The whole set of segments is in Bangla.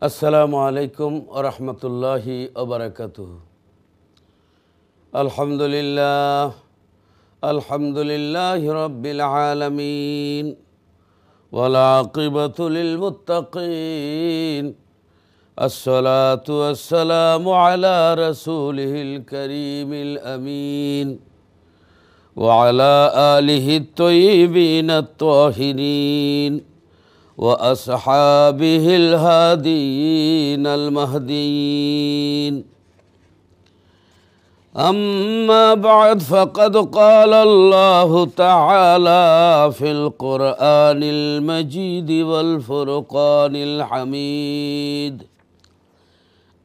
আসসালামু আলাইকুম ওয়া রাহমাতুল্লাহি ওয়া বারাকাতুহু। আলহামদুলিল্লাহি রাব্বিল আলামিন ওয়াল আকিবাতু লিল মুত্তাকিন। আসসালাতু ওয়াসসালামু আলা রাসূলিহিল কারীমিল আমিন ওয়া আলা আলিহিত তাইয়্যিবিনাত তাহিরিন وأصحابه الهادين المهديين. أما بعد فقد قال الله تعالى في القرآن المجيد والفرقان الحميد: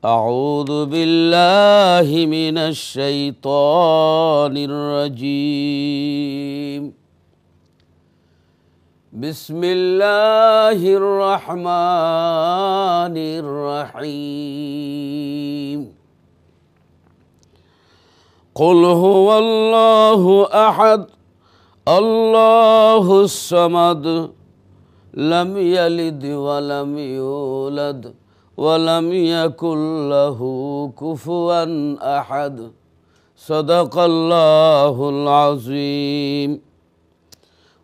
أعوذ بالله من الشيطان الرجيم. بسم الله الرحمن الرحيم. قل هو الله أحد الله الصمد لم يلد ولم يولد ولم يكن له كفوا أحد. صدق الله العظيم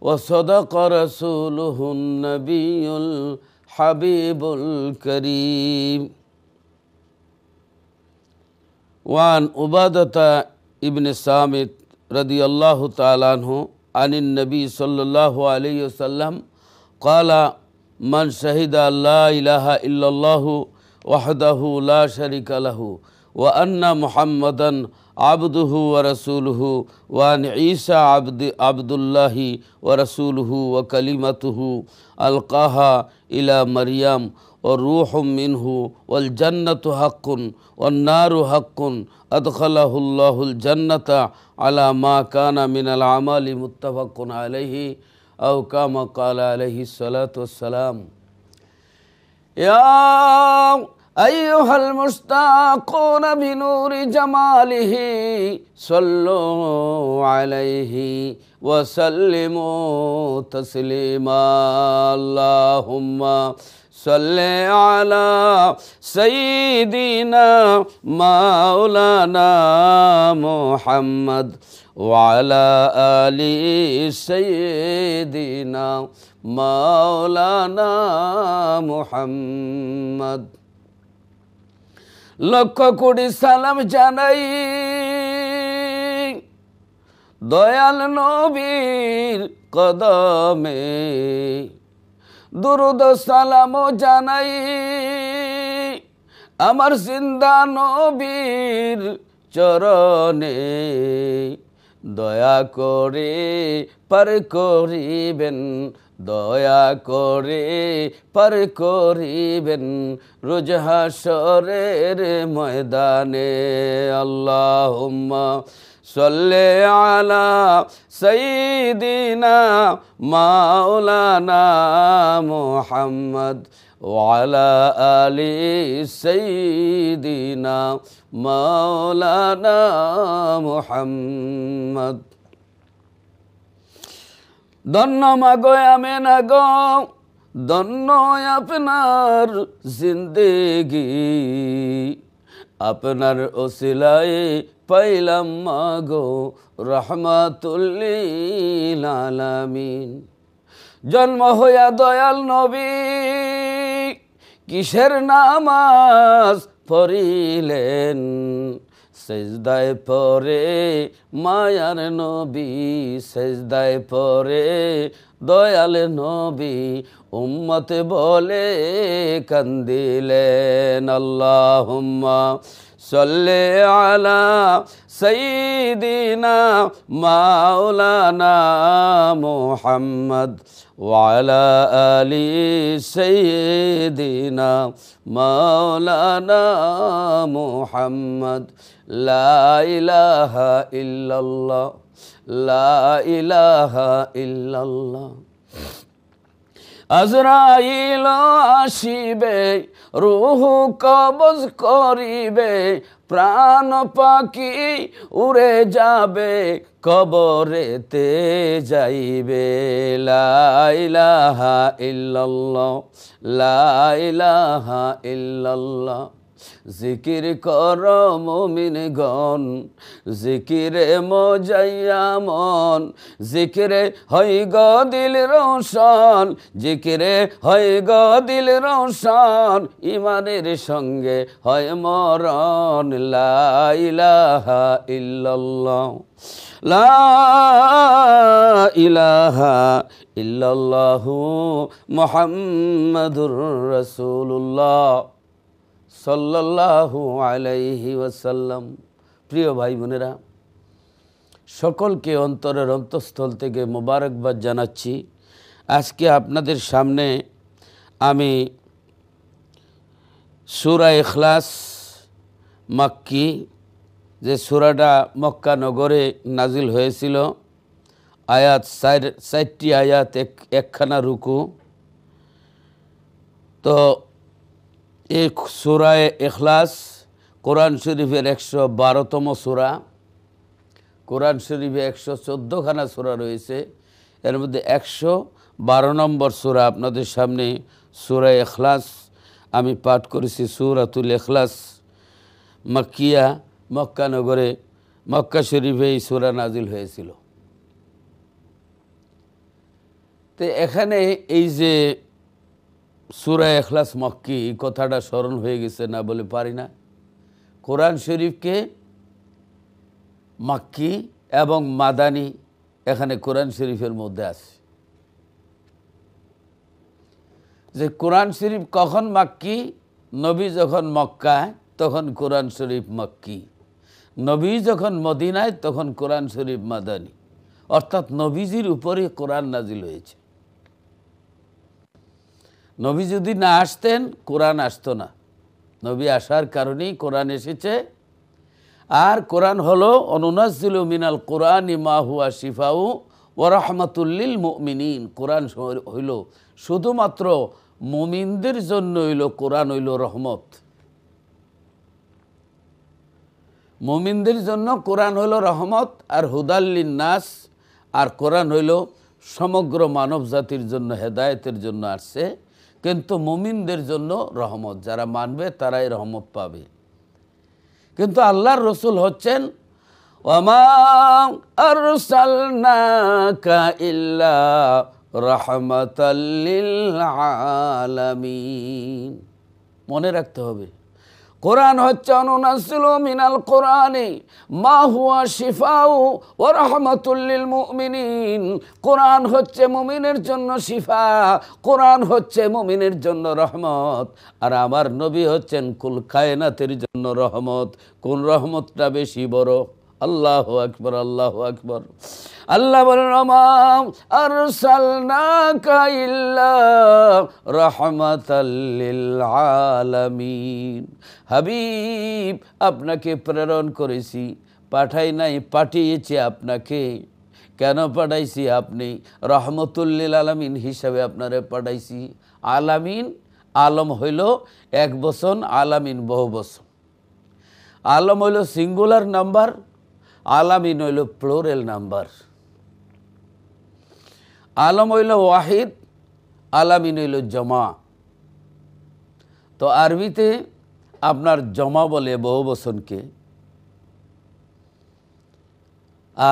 وصدق رسوله النبي الحبيب الكريم. وعن عبادة ابن الصامت رضي الله تعالى عنه عن النبي صلى الله عليه وسلم قال: من شهد أن لا إله إلا الله وحده لا شريك له وأن محمدا عبده ورسوله وأن عيسى عبد الله ورسوله وكلمته ألقاها إلى مريم والروح منه والجنة حق والنار حق أدخله الله الجنة على ما كان من العمل. متفق عليه أو كما قال عليه الصلاة والسلام. يا أيها المشتاقون بنور جماله صلوا عليه وسلموا تسليما. اللهم صل على سيدنا مولانا محمد وعلى آل سيدنا مولانا محمد. লক্ষ কোটি সালাম জানাই দয়াল নবীর কদমে, দুরুদ সালাম জানাই আমার জিন্দা নবীর চরণে। দয়া করে পার করিবেন, দয়া করে পার করিবেন রোজ হাশরের ময়দানে। আল্লাহুম্মা সাল্লি আলা সাইয়্যিদিনা মাওলানা মুহাম্মদ ওয়া আলা আলি সাইয়্যিদিনা মাওলানা মুহাম্মদ। ধন্য মাগো আমেনা গো, ধন্য আপনার জিন্দেগি, আপনার ওসিলায় পাইলাম মাগো রহমাতুল লিল আলামিন। জন্ম হইয়া দয়াল নবী কিসের নামাজ পড়িলেন, সেজদায় পড়ে মায়ার নবী, সেজদায় পড়ে দয়াল নবী উম্মত বলে কান্দিলেন। আল্লাহুম্মা সাল্লি আলা সাইয়্যিদিনা মাওলানা মুহাম্মদ ওয়া আলা আলি সাইয়্যিদিনা মাওলানা মুহাম্মদ। লা ইলাহা ইল্লাল্লাহ, লা ইলাহা ইল্লাল্লাহ আজরাইল আসিবে, রূহ কবজ করিবে, প্রাণ পাখি উড়ে যাবে, কবরেতে যাইবে। লা ইলাহা ইল্লাল্লাহ, লা ইলাহা ইল্লাল্লাহ। জিকির কর মুমিনগণ, জিকিরে মজাইয়া মন, জিকিরে হয় গো দিল রোশন, জিকিরে হয় গো দিল রোশন, ইমানের সঙ্গে হয় মরণ। লা ইলাহা ইল্লাল্লাহ, লা ইলাহা ইল্লাল্লাহু মুহাম্মাদুর রাসূলুল্লাহ সাল্লাল্লাহু আলাইহি ওয়াসাল্লাম। প্রিয় ভাই বোনেরা, সকলকে অন্তরের অন্তঃস্থল থেকে মোবারকবাদ জানাচ্ছি। আজকে আপনাদের সামনে আমি সূরা ইখলাস মাক্কি, যে সূরাটা মক্কা নগরে নাজিল হয়েছিল, আয়াত 4টি আয়াত, একখানা রুকু। তো এই সূরা ইখলাস কোরআন শরীফের 112তম সূরা। কোরআন শরীফে 114খানা সূরা রয়েছে, এর মধ্যে 112 নম্বর সূরা আপনাদের সামনে সূরা ইখলাস আমি পাঠ করেছি। সূরাতুল ইখলাস মাক্কিয়া, মক্কা নগরে, মক্কা শরীফে এই সূরা নাজিল হয়েছিল। তো এখানে এই যে সূরা ইখলাস মক্কি, কথাটা স্মরণ হয়ে গেছে না বলে পারি না। কোরআন শরীফকে মাক্কি এবং মাদানী এখানে কোরআন শরীফের মধ্যে আছে। যে কোরআন শরীফ কখন মাক্কি? নবী যখন মক্কায় তখন কোরআন শরীফ মাক্কি, নবী যখন মদিনায় তখন কোরআন শরীফ মাদানী, অর্থাৎ নবীজির উপরে কোরআন নাজিল হয়েছে। নবী যদি না আসতেন কোরআন আসতো না, নবী আসার কারণেই কোরআন এসেছে। আর কোরআন হলো অনুনাজ্জিলু মিনাল কোরআনি মা হুয়া শিফাউ ওয়া রাহমাতুল লিল মুমিনিন। কোরআন হইল শুধুমাত্র মুমিনদের জন্য, হইল কোরআন হইল রহমত। মুমিনদের জন্য কোরআন হইল রহমত আর হুদাল লিন্নাস। আর কোরআন হইল সমগ্র মানব জাতির জন্য হেদায়েতের জন্য আসছে, কিন্তু মুমিনদের জন্য রহমত। যারা মানবে তারাই রহমত পাবে। কিন্তু আল্লাহর রসুল হচ্ছেন ওয়ামা আরসালনাকা ইল্লা রাহমাতাল লিল আলামিন। মনে রাখতে হবে, কোরআন হচ্ছে অনুনাজ্জিলু মিনাল কোরআনি মা হুয়া শিফাউ ওয়া রাহমাতুল লিল মুমিনিন। কোরআন হচ্ছে মুমিনের জন্য শিফা, কোরআন হচ্ছে মুমিনের জন্য রহমত। আর আমার নবী হচ্ছেন কুল কায়নাতের জন্য রহমত। কোন রহমতটা বেশি বড়? আল্লাহু আকবার, আল্লাহু আকবার। আল্লাহ বলেন ওমা আরসালনাকা ইল্লা রাহমাতাল লিল আলামিন। হাবিব, আপনাকে প্রেরণ করেছি, পাঠাই নাই, পাঠিয়েছি আপনাকে। কেন পাঠাইছি? আপনি রহমতুল লিল আলামিন হিসাবে আপনারে পাঠাইছি। আলামিন, আলম হইল এক বচন, আলামিন বহু বচন। আলম হইল সিঙ্গুলার নাম্বার, আলামিন হইল প্লোরাল নাম্বার। আলম হইল ওয়াহিদ, আলামিন হইল জমা। তো আরবিতে আপনার জমা বলে বহু বচনকে,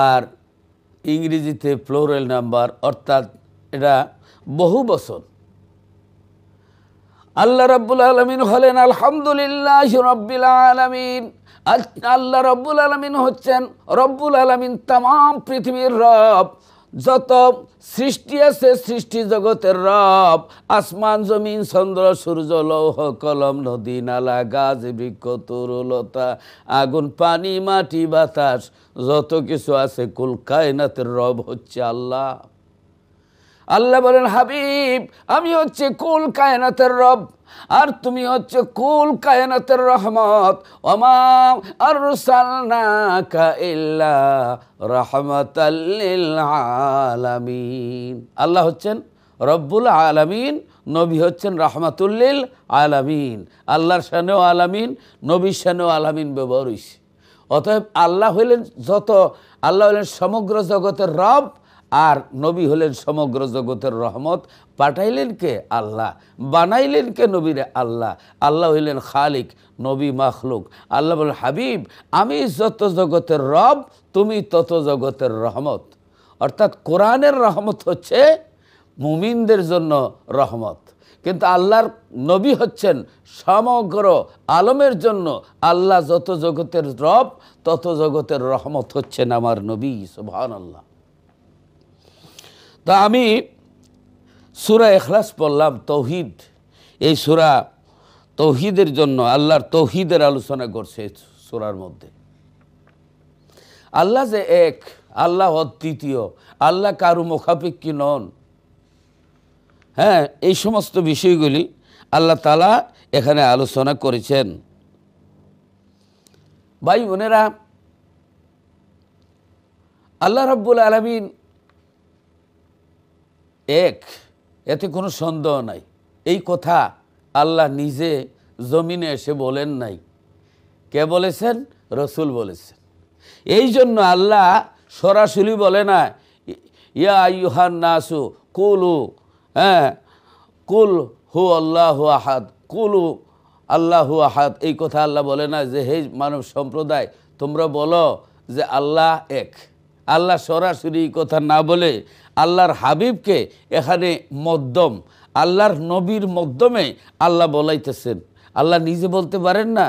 আর ইংরেজিতে প্লোরাল নাম্বার, অর্থাৎ এটা বহু বচন। আল্লাহ রাব্বুল আলামিন হলেন আলহামদুলিল্লাহি রাব্বিল আলামিন। আল্লাহ রব্বুল আলামিন হচ্ছেন রব্বুল আলামিন, তামাম পৃথিবীর রব। যত সৃষ্টি আছে সৃষ্টি জগতের রব। আসমান জমিন চন্দ্র সূর্য লৌহ কলম নদী নালা গাছ বৃক্ষ তরুলতা আগুন পানি মাটি বাতাস যত কিছু আছে কুল কায়নাতের রব হচ্ছে আল্লাহ। আল্লাহ বলেন হাবিব, আমি হচ্ছে কুল কায়নাতের রব, আর তুমি হচ্ছে কুল কায়নাতের রহমত। ওমা আরসালনাকা ইল্লা রাহমাতাল লিল আলামিন। আল্লাহ হচ্ছেন রব্বুল আলামিন, নবী হচ্ছেন রাহমাতুল্লিল আলামিন। আল্লাহর শানেও আলামিন, নবীর শানেও আলামিন ব্যবহার হইছে। অতএব আল্লাহ হইলেন আল্লাহ হলেন সমগ্র জগতের রব, আর নবী হলেন সমগ্র জগতের রহমত। পাঠাইলেন কে? আল্লাহ। বানাইলেন কে নবীরে? আল্লাহ। আল্লাহ হইলেন খালিক, নবী মাখলুক। আল্লাহ বলেন, হাবিব আমি যত জগতের রব, তুমি তত জগতের রহমত। অর্থাৎ কোরআনের রহমত হচ্ছে মুমিনদের জন্য রহমত, কিন্তু আল্লাহর নবী হচ্ছেন সমগ্র আলমের জন্য। আল্লাহ যত জগতের রব, তত জগতের রহমত হচ্ছেন আমার নবী। সুবহানাল্লাহ। তা আমি সূরা ইখলাস পড়লাম, তৌহিদ। এই সূরা তৌহিদের জন্য, আল্লাহর তৌহিদের আলোচনা করছে সূরার মধ্যে। আল্লাহ যে এক, আল্লাহ অদ্বিতীয়, আল্লাহ কারু মুখাপেক্ষী নন। হ্যাঁ, এই সমস্ত বিষয়গুলি আল্লাহ তাআলা এখানে আলোচনা করেছেন। ভাই বোনেরা, আল্লাহ রাব্বুল আলামিন এক, এতে কোনো সন্দেহ নাই। এই কথা আল্লাহ নিজে জমিনে এসে বলেন নাই। কে বলেছেন? রসুল বলেছেন। এই জন্য আল্লাহ সরাসরি বলে না ইয়া আইয়ুহান নাসু কুলু, কুল হু আল্লাহু আহাদ, কুলু আল্লাহু আহাদ। এই কথা আল্লাহ বলে না যে হে মানব সম্প্রদায়, তোমরা বলো যে আল্লাহ এক। আল্লাহ সরাসরি এই কথা না বলে আল্লাহর হাবিবকে এখানে মধ্যম, আল্লাহর নবীর মাধ্যমে আল্লাহ বলাইতেছেন। আল্লাহ নিজে বলতে পারেন না?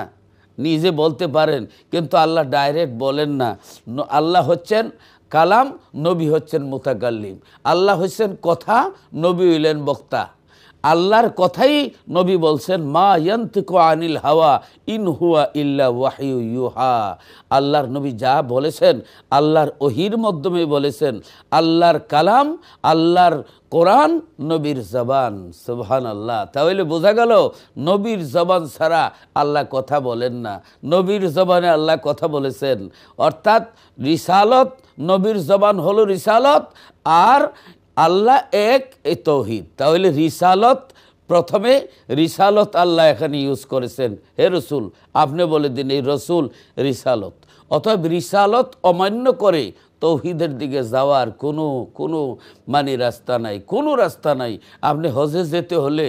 নিজে বলতে পারেন, কিন্তু আল্লাহ ডাইরেক্ট বলেন না। আল্লাহ হচ্ছেন কালাম, নবী হচ্ছেন মুতাকাল্লিম। আল্লাহ হচ্ছেন কথা, নবী হইলেন বক্তা। আল্লাহর কথাই নবী বলছেন, মা ইয়ান্তিকু আনিল হাওয়া ইন হুয়া ইল্লা ওয়াহয়ু ইউহা। আল্লাহর নবী যা বলেছেন আল্লাহর ওহির মাধ্যমে বলেছেন। আল্লাহর কালাম, আল্লাহর কোরআন, নবীর জবান। সুবহানাল্লাহ। তাহলে বোঝা গেল নবীর জবান ছাড়া আল্লাহ কথা বলেন না, নবীর জবানে আল্লাহ কথা বলেছেন। অর্থাৎ রিসালত, নবীর জবান হলো রিসালত, আর আল্লাহ এক, এই তৌহিদ। তাহলে রিসালত, প্রথমে রিসালত আল্লাহ এখানে ইউজ করেছেন। হে রসুল, আপনি বলে দিন এই রসুল রিসালত। অতএব রিসালত অমান্য করে তৌহিদের দিকে যাওয়ার কোনো রাস্তা নাই, কোনো রাস্তা নাই। আপনি হজে যেতে হলে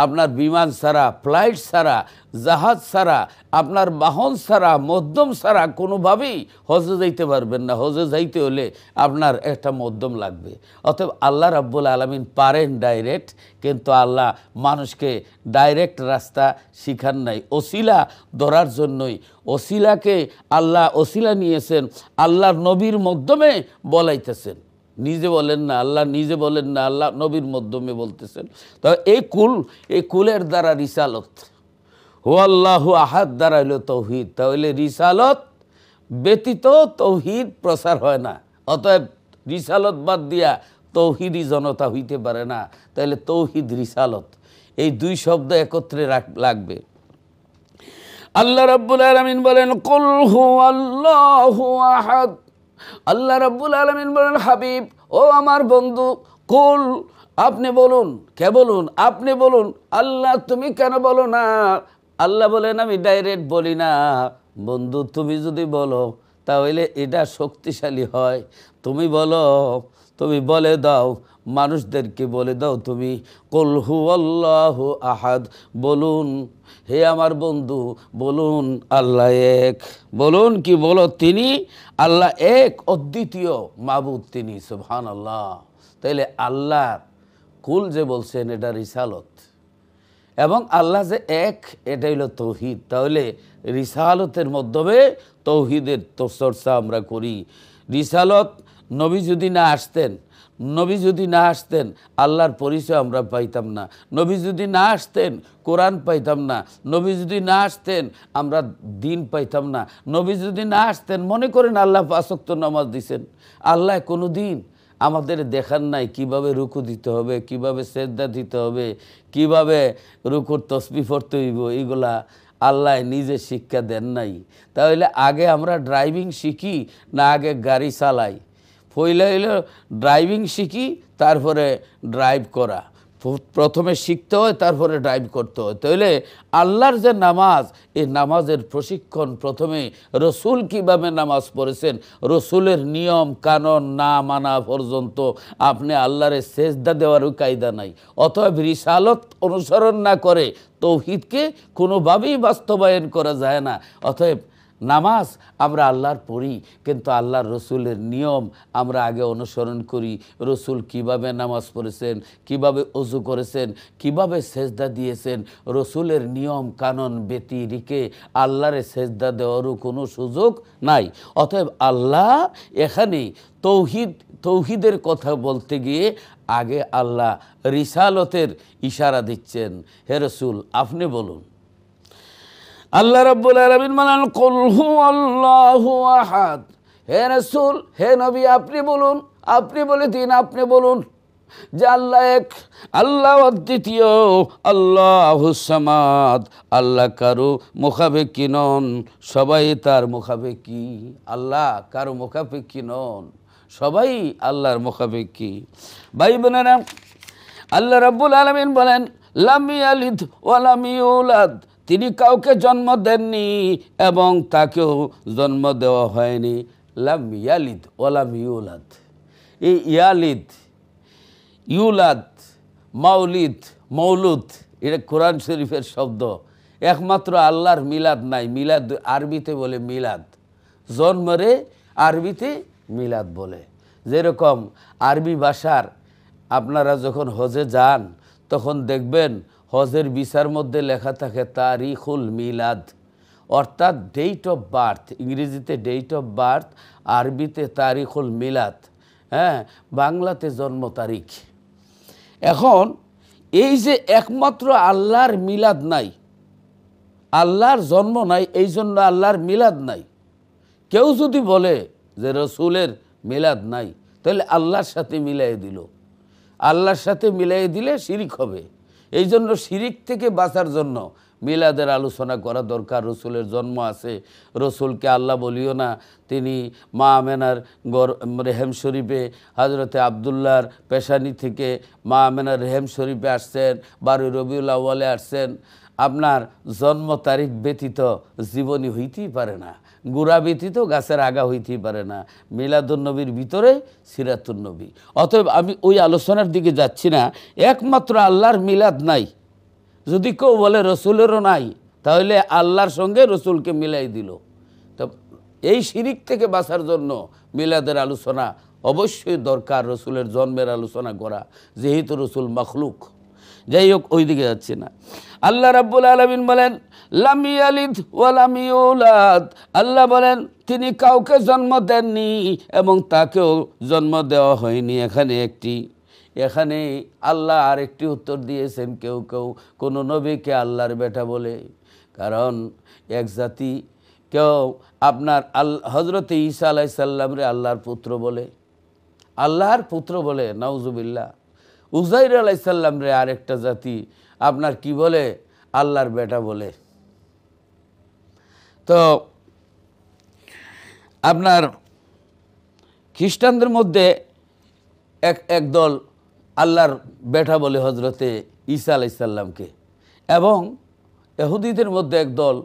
আপনার বিমান ছাড়া, ফ্লাইট ছাড়া, জাহাজ ছাড়া, আপনার বাহন ছাড়া, মধ্যম ছাড়া কোনোভাবেই হজে যাইতে পারবেন না। হজে যাইতে হলে আপনার একটা মধ্যম লাগবে। অতএব আল্লাহ রাব্বুল আলামিন পারেন ডাইরেক্ট, কিন্তু আল্লাহ মানুষকে ডাইরেক্ট রাস্তা শিখান নাই। ওসিলা ধরার জন্যই ওসিলাকে আল্লাহ ওসিলা নিয়েছেন, আল্লাহর নবীর মাধ্যমে বলাইতেছেন। নিজে বলেন না, আল্লাহ নিজে বলেন না, আল্লাহ নবীর মাধ্যমে বলতেছেন। তো এই কুলের দ্বারা রিসালত, হু আল্লাহু আহাদ দ্বারা হইল তৌহিদ। তাহলে রিসালত ব্যতীত তৌহিদ প্রচার হয় না। অতএব রিসালত বাদ দিয়া তৌহিদি জনতা হইতে পারে না। তাহলে তৌহিদ, রিসালত, এই দুই শব্দ একত্রে লাগবে। আল্লাহ রাব্বুল আলামিন বলেন, কুল হু আল্লাহু আহাদ। আল্লাহ রাব্বুল আলামিন বলেন, হাবিব ও আমার বন্ধু, কুল আপনি বলুন। কে বলুন? আপনি বলুন। আল্লাহ তুমি কেন বলো না? আল্লাহ বলেন, আমি ডাইরেক্ট বলি না। বন্ধু তুমি যদি বলো তাহলে এটা শক্তিশালী হয়। তুমি বলো, তুমি বলে দাও, মানুষদেরকে বলে দাও তুমি, কুল হু আল্লাহু আহাদ। বলুন হে আমার বন্ধু, বলুন আল্লাহ এক। বলুন কি? বলো তিনি আল্লাহ এক, অদ্বিতীয় মাবুদ তিনি। সুবহানাল্লাহ। তাইলে আল্লাহ কুল যে বলছেন এটা রিসালত, এবং আল্লাহ যে এক, এটা হইল তৌহিদ। তাহলে রিসালতের মাধ্যমে তৌহিদের চর্চা আমরা করি। রিসালত, নবী যদি না আসতেন আল্লাহর পরিচয় আমরা পাইতাম না। নবী যদি না আসতেন কোরআন পাইতাম না। নবী যদি না আসতেন আমরা দিন পাইতাম না। নবী যদি না আসতেন, মনে করেন আল্লাহ 5 ওয়াক্ত নামাজ দিছেন, আল্লাহ কোনো দিন আমাদের দেখান নাই কিভাবে রুকু দিতে হবে, কিভাবে সেজদা দিতে হবে, কিভাবে রুকুর তসবিহ পড়তে হইব, এইগুলা আল্লাহ নিজে শিক্ষা দেন নাই। তাহলে আগে আমরা ড্রাইভিং শিখি না আগে গাড়ি চালাই? পয়লা হইলো ড্রাইভিং শিখি, তারপরে ড্রাইভ করা। প্রথমে শিখতে হয়, তারপরে ড্রাইভ করতে হয়। তাহলে আল্লাহর যে নামাজ, এই নামাজের প্রশিক্ষণ প্রথমে রসুল কিভাবে নামাজ পড়েছেন, রসুলের নিয়ম কানুন না মানা পর্যন্ত আপনি আল্লাহরে সেজদা দেওয়ারও কায়দা নাই। অতএব রিসালত অনুসরণ না করে তৌহিদকে কোনোভাবেই বাস্তবায়ন করা যায় না। অতএব নামাজ আমরা আল্লাহর পড়ি, কিন্তু আল্লাহর রসুলের নিয়ম আমরা আগে অনুসরণ করি। রসুল কিভাবে নামাজ পড়েছেন, কিভাবে ওযু করেছেন, কিভাবে সেজদা দিয়েছেন, রসুলের নিয়ম কানুন ব্যতিরেকে আল্লাহরে সেজদা দেওয়ারও কোনো সুযোগ নাই। অতএব আল্লাহ এখানে তৌহিদের কথা বলতে গিয়ে আগে আল্লাহ রিসালতের ইশারা দিচ্ছেন। হে রসুল আপনি বলুন। আল্লাহ রাব্বুল আলামিন বলেন কুল হুয়াল্লাহু আহাদ। হে রাসূল, হে নবী আপনি বলুন, আপনি বলে দিন, আপনি বলুন যে আল্লাহ এক, আল্লাহ অদ্বিতীয়, আল্লাহুস সামাদ। আল্লাহ কারো মুখাপেক্ষী নন, সবাই তার মুখাপেক্ষী। আল্লাহ কারো মুখাপেক্ষী নন, সবাই আল্লাহর মুখাপেক্ষী। ভাই বোনেরা, আল্লাহ রাব্বুল আলামিন বলেন লাম ইয়ালিদ ওয়া লাম ইউলাদ। তিনি কাউকে জন্ম দেননি এবং তাকেও জন্ম দেওয়া হয়নি। লাম ইয়ালিদ ওয়া লাম ইউলাদ। এই ইয়ালিদ, ইউলাদ, মাউলিদ, মৌলুদ, এটা কোরআন শরীফের শব্দ। একমাত্র আল্লাহর মিলাদ নাই। মিলাদ আরবিতে বলে মিলাদ, জন্মরে আরবিতে মিলাদ বলে। যেরকম আরবি ভাষার আপনারা যখন হজে যান তখন দেখবেন হজের ভিসার মধ্যে লেখা থাকে তারিখুল মিলাদ, অর্থাৎ ডেট অফ বার্থ। ইংরেজিতে ডেট অফ বার্থ, আরবিতে তারিখুল মিলাদ, হ্যাঁ, বাংলাতে জন্ম তারিখ। এখন এই যে একমাত্র আল্লাহর মিলাদ নাই, আল্লাহর জন্ম নাই, এই জন্য আল্লাহর মিলাদ নাই। কেউ যদি বলে যে রসুলের মিলাদ নাই, তাহলে আল্লাহর সাথে মিলাই দিল। আল্লাহর সাথে মিলাই দিলে শিরিক হবে। এই জন্য শিরিক থেকে বাঁচার জন্য মিলাদের আলোচনা করা দরকার। রসুলের জন্ম আছে, রসুলকে আল্লাহ বলিও না। তিনি মা আমেনার রেহেম শরীফে হজরতে আবদুল্লাহর পেশানি থেকে মা আমেনার রেহেম শরীফে আসছেন, 12 রবিউল আউয়ালে আসছেন। আপনার জন্ম তারিখ ব্যতীত জীবনী হইতেই পারে না, গুড়া ব্যতীত গাছের আগা হইতেই পারে না। মিলাদুন্নবীর ভিতরে সিরাতুন্নবী। অতএব আমি ওই আলোচনার দিকে যাচ্ছি না। একমাত্র আল্লাহর মিলাদ নাই। যদি কেউ বলে রসুলেরও নাই, তাহলে আল্লাহর সঙ্গে রসুলকে মিলাই দিল। তো এই শিরিক থেকে বাঁচার জন্য মিলাদের আলোচনা অবশ্যই দরকার, রসুলের জন্মের আলোচনা করা, যেহেতু রসুল মখলুক। যাই হোক, ওই দিকে যাচ্ছি না। আল্লাহ রাব্বুল আলামিন বলেন লাম ইয়ালিদ ওয়া লাম ইউলাদ। আল্লাহ বলেন তিনি কাউকে জন্ম দেননি এবং তাকেও জন্ম দেওয়া হয়নি। এখানে আল্লাহ আরেকটি উত্তর দিয়েছেন। কেউ কোনো নবীকে আল্লাহর বেটা বলে, কারণ এক জাতি কেউ আপনার হজরতে ঈসা আলাইহিস সালামরে আল্লাহর পুত্র বলে, নাউজুবিল্লাহ। উজাইর আলাইহিস সালাম রে আরেকটা জাতি আপনার কি বলে, আল্লাহর বেটা বলে। তো আপনার খ্রিস্টানদের মধ্যে একদল আল্লাহর বেটা বলে হজরতে ঈসা আলাইহিস সালামকে, এবং ইহুদিদের মধ্যে একদল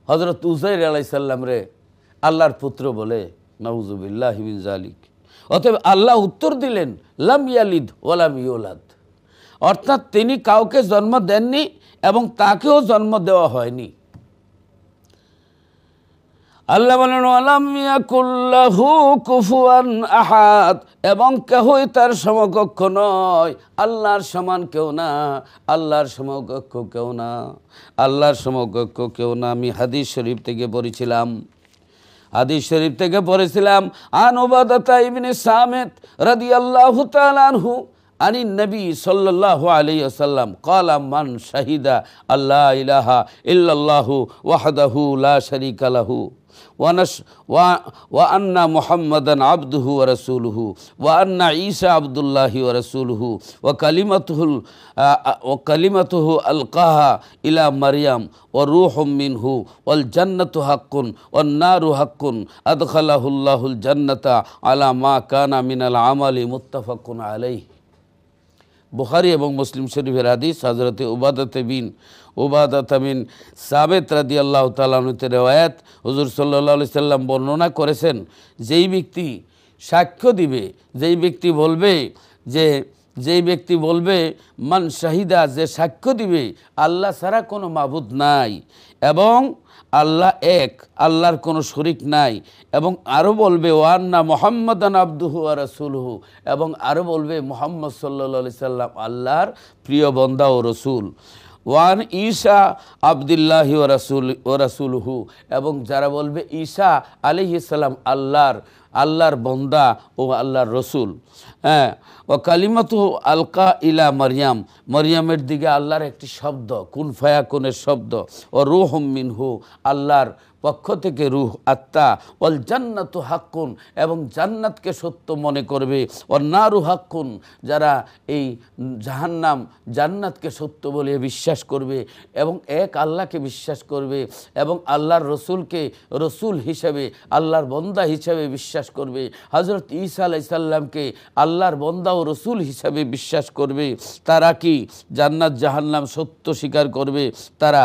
হজরত উজাইর আলাইহিস সালাম রে আল্লাহর পুত্র বলে, নাউজুবিল্লাহি মিন যালিক। অতএব আল্লাহ উত্তর দিলেন লাম ইয়ালিদ ওয়া লাম ইউলাদ, অর্থাৎ তিনি কাউকে জন্ম দেননি এবং তাকেও জন্ম দেওয়া হয়নি। আল্লাহ বলেন ওয়ালাম ইয়াকুল লাহু কুফুয়ান আহাদ, এবং কেহই তার সমকক্ষ নয়। আল্লাহর সমান কেউ না, আল্লাহর সমকক্ষ কেউ না, আল্লাহর সমকক্ষ কেউ না। আমি হাদিস শরীফ থেকে পড়েছিলাম আন উবাদাতা ইবনে সামিত রাদিয়াল্লাহু তাআলা আনহু আনি নবী সাল্লাল্লাহু আলাইহি ওয়াসাল্লাম ক্বালা মান শাহিদা আল্লা ইলাহা ইল্লাল্লাহু ওয়াহদাহু লা শারীকা লাহু ওয়া আন্না মুহাম্মাদান আবদুহু ওয়া রাসূলুহু ওয়া আন্না ঈসা আবদুল্লাহি ওয়া রাসূলুহু ওয়া কালিমাতুহু আলকাহা ইলা মারইয়াম ওয়া রূহুম মিনহু ওয়াল জান্নাতু হাক্কুন ওয়ান নারু হাক্কুন আদখালাহুল্লাহুল জান্নাতা আলা মা কানা মিনাল আমালি মুত্তাফাকুন আলাইহি। বুখারী এবং মুসলিম শরীফের হাদিস। হযরত উবাদাত বিন সাবিত রাদিয়াল্লাহু তাআলা আনহু রওয়ায়াত, হুজুর সাল্লাল্লাহু আলাইহি সাল্লাম বর্ণনা করেছেন, যেই ব্যক্তি সাক্ষ্য দিবে, যেই ব্যক্তি বলবে মান শাহিদা, যে সাক্ষ্য দিবে আল্লাহ ছাড়া কোনো মাবুদ নাই এবং আল্লাহ এক, আল্লাহর কোনো শরিক নাই, এবং আরও বলবে ওয়ান্না মুহাম্মাদান আবদুহু ওয়া রাসূলুহু, এবং আরও বলবে মুহাম্মদ সাল্লাল্লাহু আলাইহি সাল্লাম আল্লাহর প্রিয় বান্দা ও রসুল, ওয়ান ঈসা আবদুল্লাহি ওয়া রাসূলুহু, এবং যারা বলবে ঈসা আলাইহিস সালাম আল্লাহর বান্দা ও আল্লাহর রসুল, হ্যাঁ, ও কালিমাতু আলকা ইলা মারইয়াম, মারইয়ামের দিকে আল্লাহর একটি শব্দ, কুন ফায়াকুনের শব্দ, ও রূহুম মিনহু, আল্লাহর পক্ষ থেকে রূহ, আত্মা, ওয়াল জান্নাতু হাক্কুন, এবং জান্নাতকে সত্য মনে করবে, ওয়ান নারু হাক্কুন, যারা এই জান্নাতকে সত্য বলে বিশ্বাস করবে এবং এক আল্লাহকে বিশ্বাস করবে এবং আল্লাহর রসুলকে রসুল হিসাবে, আল্লাহর বন্দা হিসাবে বিশ্বাস করবে, হযরত ঈসা আলাইহিস সালামকে আল্লাহর বন্দা ও রসুল হিসাবে বিশ্বাস করবে, তারা কি জান্নাত জাহান্নাম সত্য স্বীকার করবে, তারা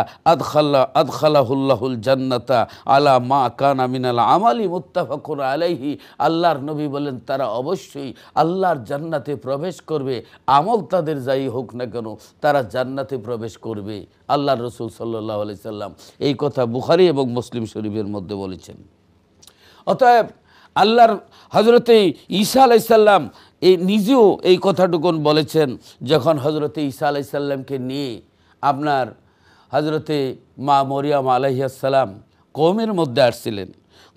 আদখালাহুল্লাহুল জান্নাতা আলা মা কানা মিনাল আমালি মুত্তাফাকুন আলাইহি। আল্লাহর নবী বলেন তারা অবশ্যই আল্লাহর জান্নাতে প্রবেশ করবে, আমল তাদের যাই হোক না কেন তারা জান্নাতে প্রবেশ করবে। আল্লাহর রসুল সাল্লাল্লাহু আলাইহি সাল্লাম এই কথা বুখারী এবং মুসলিম শরীফের মধ্যে বলেছেন। অতএব আল্লাহর হযরতে ঈসা আলাইহিস সালাম নিজেও এই কথাটুকুন বলেছেন, যখন হযরতে ঈসা আলাইহিস সালামকে নিয়ে আপনার হযরতে মা মরিয়ম আলাইহিস সালাম কওমের মধ্যে আসছিলেন।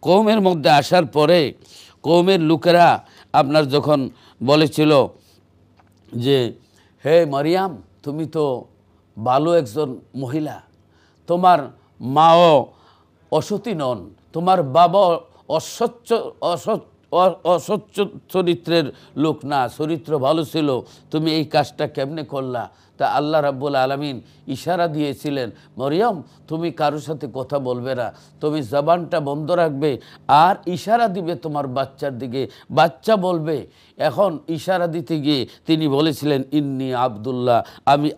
কওমের মধ্যে আসার পরে কওমের লোকেরা আপনার যখন বলেছিল যে হে মরিয়ম, তুমি তো ভালো একজন মহিলা, তোমার মাও অসতী নন, তোমার বাবা অসচ্ছ চরিত্রের লোক না, চরিত্র ভালো ছিল, তুমি এই কাজটা কেমনে করলা? তা আল্লাহ রাব্বুল আলামিন ইশারা দিয়েছিলেন, মরিয়ম তুমি কারোর সাথে কথা বলবে না, তুমি জবানটা বন্ধ রাখবে আর ইশারা দিবে তোমার বাচ্চার দিকে, বাচ্চা বলবে। এখন ইশারা দিতে গিয়ে তিনি বলেছিলেন ইন্নী আব্দুল্লাহ, আমি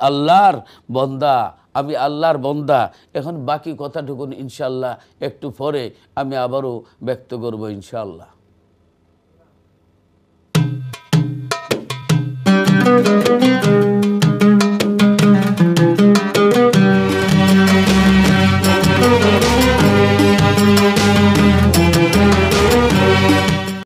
আল্লাহর বন্দা। এখন বাকি কথাটুকুন ইনশাআল্লাহ একটু পরে আমি আবারও ব্যক্ত করব ইনশাআল্লাহ।